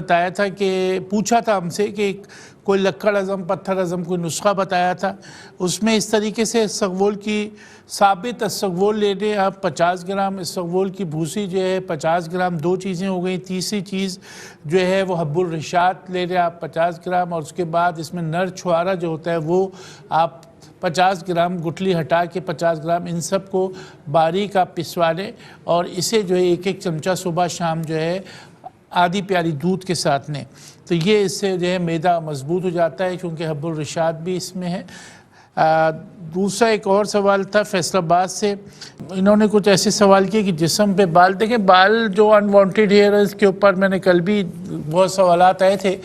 بتایا تھا کہ پوچھا تھا ہم سے کہ کوئی لکڑ ہضم پتھر ہضم کوئی نسخہ بتایا تھا، اس میں اس طریقے سے اسقبول کی ثابت اسقبول لینے آپ 50 گرام اسقبول کی بھوسی جو ہے 50 گرام، دو چیزیں ہو گئی. تیسری چیز جو ہے وہ حب الرشاد لے لیں آپ 50 گرام، اور اس کے بعد اس میں نر چھوارا جو ہوتا ہے وہ آپ 50 گرام، گٹلی ہٹا کے 50 گرام، ان سب کو باریک آپ پسوا لیں اور اسے جو ہے ایک ایک چمچہ صبح شام جو ہے آدھی پیالی دودھ کے ساتھ لیں. تو یہ اس سے جو ہے معدہ مضبوط ہو جاتا ہے کیونکہ حب الرشاد بھی اس میں ہے. دوسرا ایک اور سوال تھا فیصل آباد سے، انہوں نے کچھ ایسے سوال کیے کہ جسم پہ بال، دیکھیں بال جو انوانٹیڈ ہیئر ہے اس کے اوپر میں نے کل بھی بہت سوالات آئے تھے.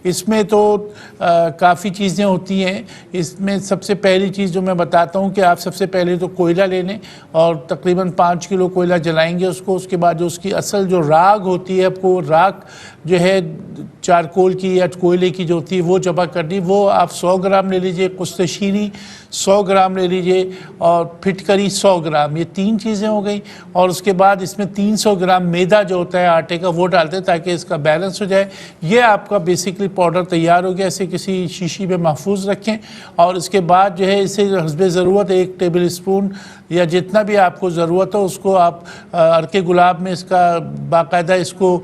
اس میں تو کافی چیزیں ہوتی ہیں. اس میں سب سے پہلی چیز جو میں بتاتا ہوں کہ آپ سب سے پہلے تو کوئلہ لے لیں اور تقریباً 5 کلو کوئلہ جلائیں گے اس کو. اس کے بعد جو اس کی اصل جو راکھ ہوتی ہے، آپ کو راکھ جو ہے چارکول کی یا کوئلے کی جو ہوتی ہے وہ جمع کرنی، وہ آپ 100 گرام لے لیجئے، قسطشینی 100 گرام لے لیجئے اور پھٹکری 100 گرام. یہ 3 چیزیں ہو گئیں. اور اس کے بعد اس میں 300 گرام میدا جو ہوتا ہے آٹے کا وہ ڈالتے ہیں تاکہ اس کا بیلنس ہو جائے. یہ آپ کا بیسکلی پاؤڈر تیار ہو گیا. اسے کسی شیشی میں محفوظ رکھیں اور اس کے بعد جو ہے اسے حسب ضرورت 1 ٹیبل اسپون یا جتنا بھی آپ کو ضرورت ہو اس کو آپ عرق گلاب میں اس کا باقاعدہ اس کو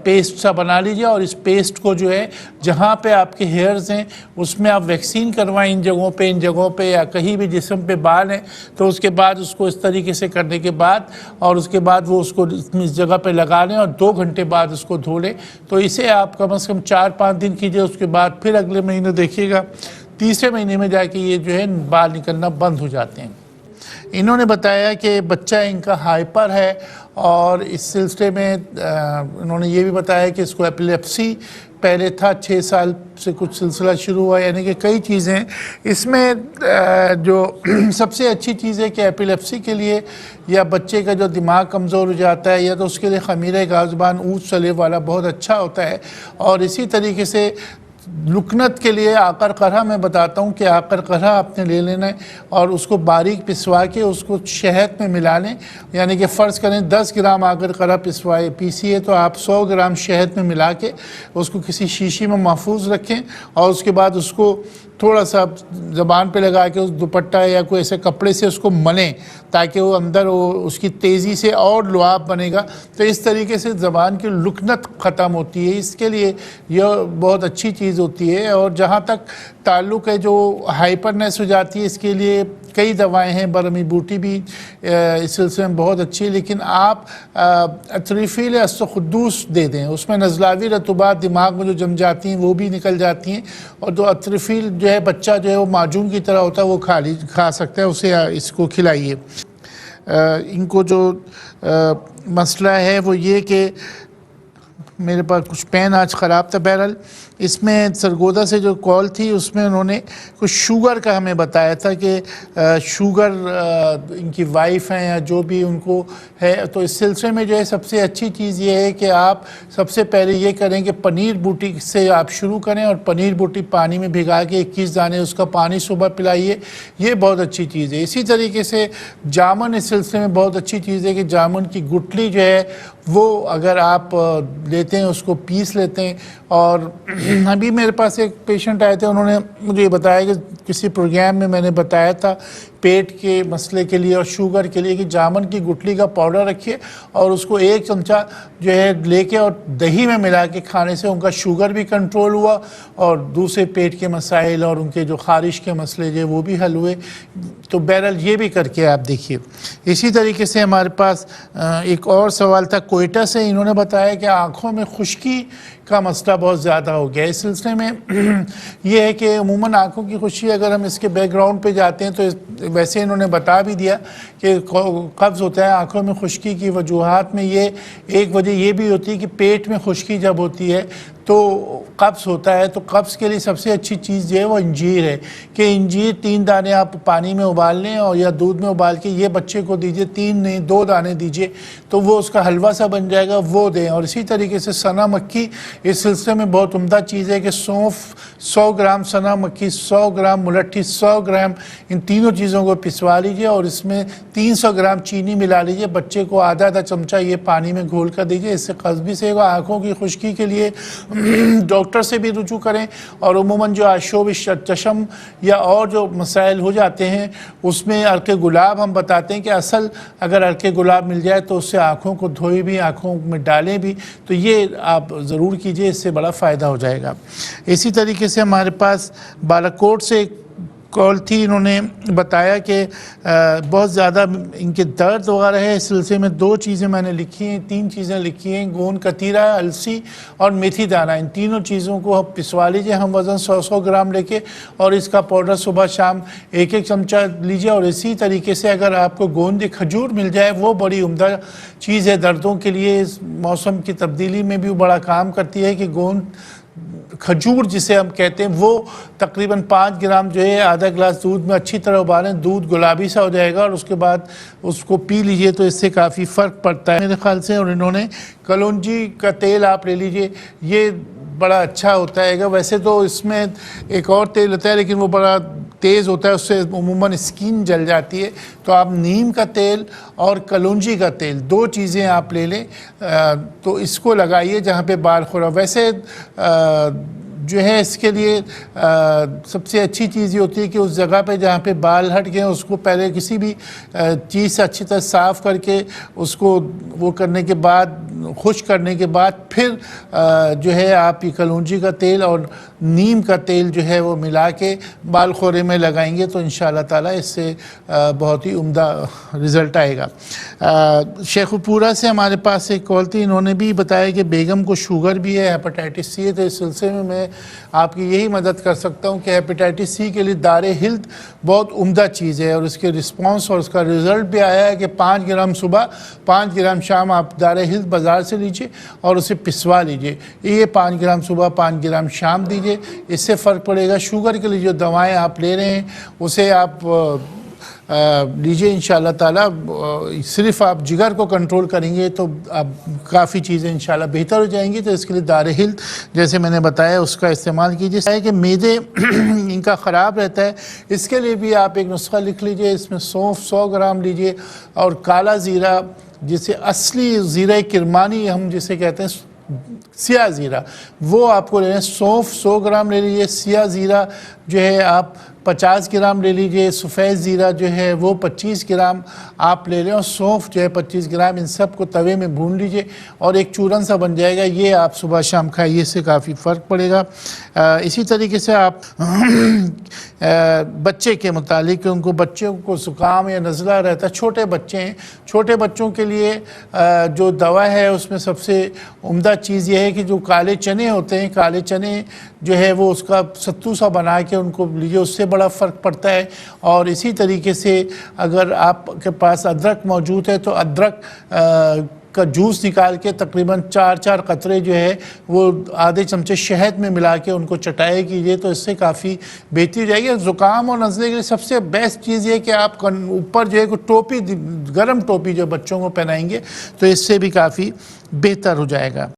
پیسٹ سا بنا لیجئے اور اس پیسٹ کو جو ہے جہاں پہ آپ کے ہیئرز ہیں اس میں آپ ویکسین کروائیں، ان جگہوں پہ یا کہیں بھی جسم پہ بال ہیں تو اس کے بعد اس کو اس طریقے سے کرنے کے بعد اور اس کے بعد وہ اس کو اس جگہ پہ لگا لیں اور 2 گھنٹے بعد اس کو دھو لیں. تو اسے آپ کم از کم 4-5 دن کیجئے. اس کے بعد پھر اگلے مہینے دیکھیے گا 3رے مہینے میں جا کے یہ جو ہے بال نکلنا بند ہو جاتے ہیں. انہوں نے بتایا کہ بچہ ان کا ہائپر ہے اور اس سلسلے میں انہوں نے یہ بھی بتایا کہ اس کو ایپیلیپسی پہلے تھا، 6 سال سے کچھ سلسلہ شروع ہوا، یعنی کہ کئی چیزیں اس میں. جو سب سے اچھی چیز ہے کہ ایپیلیپسی کے لیے یا بچے کا جو دماغ کمزور ہو جاتا ہے یا تو اس کے لیے خمیرہ گازبان اونچ سلیب والا بہت اچھا ہوتا ہے. اور اسی طریقے سے لکنت کے لیے آقر قرہ میں بتاتا ہوں کہ آقر قرہ آپ نے لے لینا ہے اور اس کو باریک پسوا کے اس کو شہد میں ملا لیں. یعنی کہ فرض کریں 10 گرام آقر قرہ پیسیے تو آپ 100 گرام شہد میں ملا کے اس کو کسی شیشی میں محفوظ رکھیں اور اس کے بعد اس کو تھوڑا سا زبان پہ لگا کے اس دوپٹہ یا کوئی ایسے کپڑے سے اس کو ملیں تاکہ وہ اندر اس کی تیزی سے اور لعاب بنے گا. تو اس طریقے سے زبان کی لکنت ختم ہوتی ہے. اس کے لیے یہ بہت اچھی چیز ہوتی ہے. اور جہاں تک تعلق ہے جو ہائپرنیس ہو جاتی ہے اس کے لیے کئی دوائیں ہیں. برمی بوٹی بھی اس سلسلے میں بہت اچھی ہے، لیکن آپ اتریفیل استخدوس دے دیں. اس میں نزلاوی رطوبات دماغ میں جو جم جاتی ہیں وہ بھی نکل جاتی ہیں. اور جو اتریفیل جو ہے بچہ جو ہے وہ معجون کی طرح ہوتا ہے وہ کھا سکتا ہے، اسے اس کو کھلائیے. ان کو جو مسئلہ ہے وہ یہ کہ میرے پاس کچھ پین آج خراب تھا. بہرحال اس میں سرگودا سے جو کال تھی اس میں انہوں نے کچھ شوگر کا ہمیں بتایا تھا کہ شوگر ان کی وائف ہیں یا جو بھی ان کو ہے. تو اس سلسلے میں جو ہے سب سے اچھی چیز یہ ہے کہ آپ سب سے پہلے یہ کریں کہ پنیر بوٹی سے آپ شروع کریں اور پنیر بوٹی پانی میں بھگا کے 21 دانے اس کا پانی صبح پلائیے. یہ بہت اچھی چیز ہے. اسی طریقے سے جامن اس سلسلے میں بہت اچھی چیز ہے کہ جامن کی گٹلی جو ہے وہ اگر آپ لیتے ہیں اس کو پیس لیتے ہیں. اور ابھی میرے پاس ایک پیشنٹ آئے تھے، انہوں نے مجھے یہ بتایا کہ کسی پروگرام میں نے بتایا تھا پیٹ کے مسئلے کے لیے اور شوگر کے لیے کہ جامن کی گٹلی کا پاؤڈر رکھیے اور اس کو 1 چمچہ جو ہے لے کے اور دہی میں ملا کے کھانے سے ان کا شوگر بھی کنٹرول ہوا اور دوسرے پیٹ کے مسائل اور ان کے جو خارش کے مسئلے جو وہ بھی حل ہوئے. تو بہرحال یہ بھی کر کے آپ دیکھیے. اسی طریقے سے ہمارے پاس ایک اور سوال تھا کوئٹہ سے. انہوں نے بتایا کہ آنکھوں میں خشکی کا مسئلہ بہت زیادہ ہو گیا. اس سلسلے میں یہ ہے کہ عموماً آنکھوں کی خشکی اگر ہم اس کے بیک گراؤنڈ پہ جاتے ہیں تو ویسے انہوں نے بتا بھی دیا کہ قبض ہوتا ہے آنکھوں میں خشکی کی وجوہات میں. یہ ایک وجہ یہ بھی ہوتی ہے کہ پیٹ میں خشکی جب ہوتی ہے تو قبض ہوتا ہے، تو قبض کے لیے سب سے اچھی چیز جو ہے وہ انجیر ہے، کہ انجیر 3 دانے آپ پانی میں ابال لیں اور یا دودھ میں ابال کے یہ بچے کو دیجئے، 3 نہیں 2 دانے دیجئے، تو وہ اس کا حلوہ سا بن جائے گا، وہ دیں۔ اور اسی طریقے سے سنا مکھی اس سلسلے میں بہت عمدہ چیز ہے کہ سونف 100 گرام، سنا مکھی 100 گرام، ملٹھی 100 گرام، ان تینوں چیزوں کو پسوا لیجئے اور اس میں 300 گرام چینی ملا لیجئے، بچے کو آدھا چمچہ یہ پانی میں گھول کر دیجئے، اس سے قبض بھی سے گا۔ آنکھوں کی خشکی کے لیے ڈاکٹر سے بھی رجوع کریں، اور عموماً جو آشوب چشم یا اور جو مسائل ہو جاتے ہیں اس میں عرق گلاب ہم بتاتے ہیں کہ اصل اگر عرق گلاب مل جائے تو اس سے آنکھوں کو دھوئے بھی، آنکھوں میں ڈالیں بھی، تو یہ آپ ضرور کیجئے، اس سے بڑا فائدہ ہو جائے گا۔ اسی طریقے سے ہمارے پاس بالاکوٹ سے ایک کال تھی، انہوں نے بتایا کہ بہت زیادہ ان کے درد وغیرہ ہے، اس سلسلے میں 2 چیزیں میں نے لکھی ہیں، 3 چیزیں لکھی ہیں، گون کتیرہ، السی اور میتھی دانہ، ان تینوں چیزوں کو آپ پسوا لیجئے ہم وزن 100 گرام لے کے، اور اس کا پاؤڈر صبح شام 1 چمچہ لیجئے۔ اور اسی طریقے سے اگر آپ کو گوند کھجور مل جائے، وہ بڑی عمدہ چیز ہے دردوں کے لیے، اس موسم کی تبدیلی میں بھی بڑا کام کرتی ہے، کہ گوند کھجور جسے ہم کہتے ہیں وہ تقریباً 5 گرام جو ہے آدھا گلاس دودھ میں اچھی طرح ابالیں، دودھ گلابی سا ہو جائے گا، اور اس کے بعد اس کو پی لیجئے تو اس سے کافی فرق پڑتا ہے میرے خیال سے۔ اور انہوں نے کلونجی کا تیل آپ لے لیجئے، یہ بڑا اچھا ہوتا ہے گا، ویسے تو اس میں ایک اور تیل ہوتا ہے لیکن وہ بڑا تیز ہوتا ہے، اس سے عموماً اسکن جل جاتی ہے، تو آپ نیم کا تیل اور کلونجی کا تیل 2 چیزیں آپ لے لیں، تو اس کو لگائیے جہاں پہ بال خورا۔ ویسے جو ہے اس کے لیے سب سے اچھی چیز یہ ہوتی ہے کہ اس جگہ پہ جہاں پہ بال ہٹ گئے اس کو پہلے کسی بھی چیز سے اچھی طرح صاف کر کے اس کو وہ کرنے کے بعد، خشک کرنے کے بعد پھر جو ہے آپ یہ کلونجی کا تیل اور نیم کا تیل جو ہے وہ ملا کے بال خورے میں لگائیں گے تو انشاءاللہ تعالیٰ اس سے بہت ہی عمدہ رزلٹ آئے گا۔ شیخ پورہ سے ہمارے پاس ایک کال تھی، انہوں نے بھی بتایا کہ بیگم کو شوگر بھی ہے، ہیپاٹائٹس سی ہے، تو اس سلسلے میں آپ کی یہی مدد کر سکتا ہوں کہ ہیپاٹائٹس سی کے لیے دار ہلد بہت عمدہ چیز ہے، اور اس کے رسپانس اور اس کا رزلٹ بھی آیا ہے کہ 5 گرام صبح 5 گرام شام آپ دار ہلد بازار سے لیجئے اور اسے پسوا لیجئے، یہ 5 گرام صبح 5 گرام شام دیجئے، اس سے فرق پڑے گا۔ شوگر کے لیے جو دوائیں آپ لے رہے ہیں اسے آپ لیجئے انشاءاللہ تعالیٰ، صرف آپ جگر کو کنٹرول کریں گے تو اب کافی چیزیں انشاءاللہ بہتر ہو جائیں گی، تو اس کے لیے دار ہلد جیسے میں نے بتایا اس کا استعمال کیجئے۔ کہ معدے ان کا خراب رہتا ہے، اس کے لیے بھی آپ ایک نسخہ لکھ لیجئے، اس میں سونف 100 گرام لیجئے اور کالا زیرہ جسے اصلی زیرہ کرمانی ہم جسے کہتے ہیں سیاہ زیرہ، وہ آپ کو لینا ہے، سونف 100 گرام لے لیجئے، سیاہ زیرہ جو ہے آپ 50 گرام لے لیجئے، سفید زیرہ جو ہے وہ 25 گرام آپ لے لیں، اور سونف جو ہے 25 گرام، ان سب کو توے میں بھون لیجئے اور ایک چورن سا بن جائے گا، یہ آپ صبح شام کھائیے، اس سے کافی فرق پڑے گا۔ اسی طریقے سے آپ بچے کے متعلق، ان کو بچوں کو زکام یا نزلہ رہتا ہے، چھوٹے بچے ہیں، چھوٹے بچوں کے لیے جو دوا ہے اس میں سب سے عمدہ چیز یہ ہے کہ جو کالے چنے ہوتے ہیں، کالے چنے جو ہے وہ اس کا ستو سا بنا کے ان کو لیجیے، اس سے بڑا فرق پڑتا ہے۔ اور اسی طریقے سے اگر آپ کے پاس ادرک موجود ہے تو ادرک کا جوس نکال کے تقریباً 4 قطرے جو ہے وہ آدھے چمچے شہد میں ملا کے ان کو چٹائی کیجئے تو اس سے کافی بہتری ہو جائے گی۔ زکام اور نزلے کے لیے سب سے بیسٹ چیز یہ کہ آپ اوپر جو ہے کوئی ٹوپی، گرم ٹوپی جو بچوں کو پہنائیں گے تو اس سے بھی کافی بہتر ہو جائے گا۔